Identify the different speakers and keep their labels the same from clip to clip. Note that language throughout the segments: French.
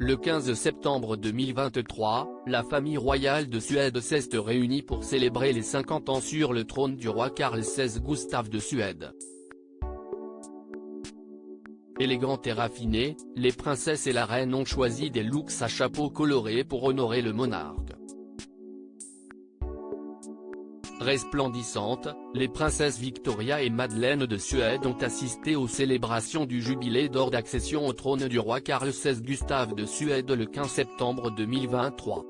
Speaker 1: Le 15 septembre 2023, la famille royale de Suède s'est réunie pour célébrer les 50 ans sur le trône du roi Carl XVI Gustave de Suède. Élégantes et raffinées, les princesses et la reine ont choisi des looks à chapeau colorés pour honorer le monarque. Resplendissantes, les princesses Victoria et Madeleine de Suède ont assisté aux célébrations du jubilé d'or d'accession au trône du roi Carl XVI Gustave de Suède le 15 septembre 2023.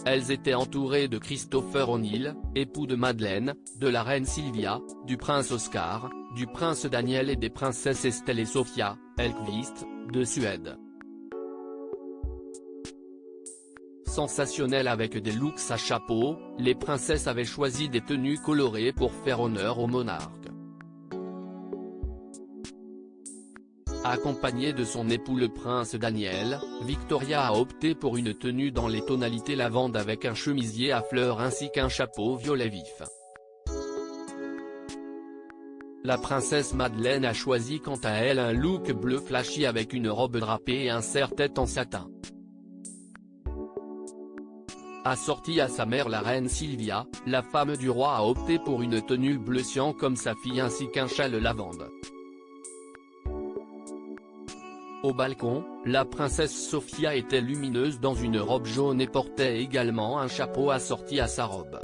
Speaker 1: Elles étaient entourées de Christopher O'Neill, époux de Madeleine, de la reine Silvia, du prince Oscar, du prince Daniel et des princesses Estelle et Sofia, Elkvist, de Suède. Sensationnelles avec des looks à chapeau, les princesses avaient choisi des tenues colorées pour faire honneur au monarque. Accompagnée de son époux le prince Daniel, Victoria a opté pour une tenue dans les tonalités lavande avec un chemisier à fleurs ainsi qu'un chapeau violet vif. La princesse Madeleine a choisi quant à elle un look bleu flashy avec une robe drapée et un serre-tête en satin. Assortie à sa mère la reine Silvia, la femme du roi a opté pour une tenue bleu cyan comme sa fille ainsi qu'un châle lavande. Au balcon, la princesse Sofia était lumineuse dans une robe jaune et portait également un chapeau assorti à sa robe.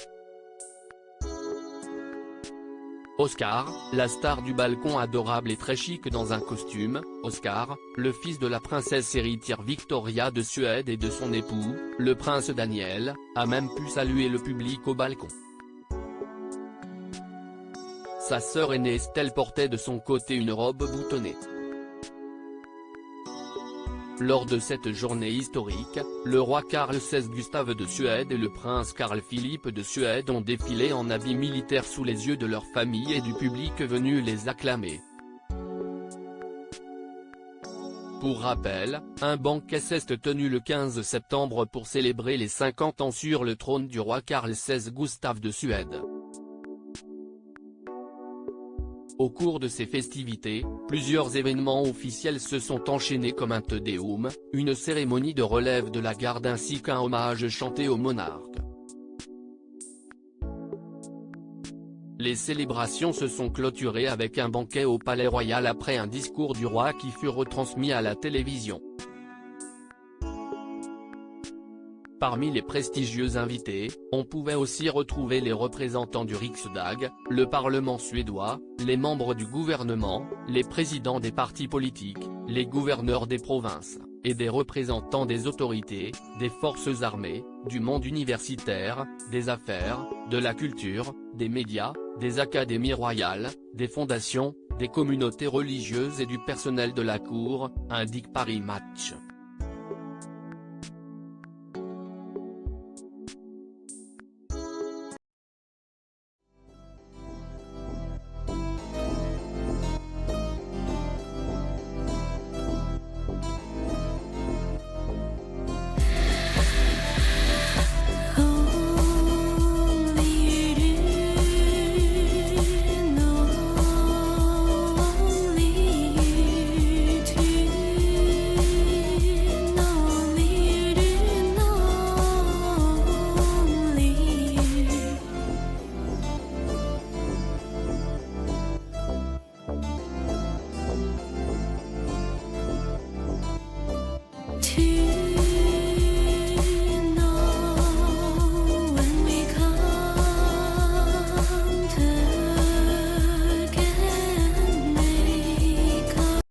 Speaker 1: Oscar, la star du balcon adorable et très chic dans un costume, Oscar, le fils de la princesse héritière Victoria de Suède et de son époux, le prince Daniel, a même pu saluer le public au balcon. Sa sœur aînée Estelle portait de son côté une robe boutonnée. Lors de cette journée historique, le roi Carl XVI Gustave de Suède et le prince Carl Philippe de Suède ont défilé en habits militaires sous les yeux de leur famille et du public venu les acclamer. Pour rappel, un banquet s'est tenu le 15 septembre pour célébrer les 50 ans sur le trône du roi Carl XVI Gustave de Suède. Au cours de ces festivités, plusieurs événements officiels se sont enchaînés comme un Te Deum, une cérémonie de relève de la garde ainsi qu'un hommage chanté au monarque. Les célébrations se sont clôturées avec un banquet au Palais Royal après un discours du roi qui fut retransmis à la télévision. Parmi les prestigieux invités, on pouvait aussi retrouver les représentants du Riksdag, le Parlement suédois, les membres du gouvernement, les présidents des partis politiques, les gouverneurs des provinces, et des représentants des autorités, des forces armées, du monde universitaire, des affaires, de la culture, des médias, des académies royales, des fondations, des communautés religieuses et du personnel de la cour, indique Paris Match.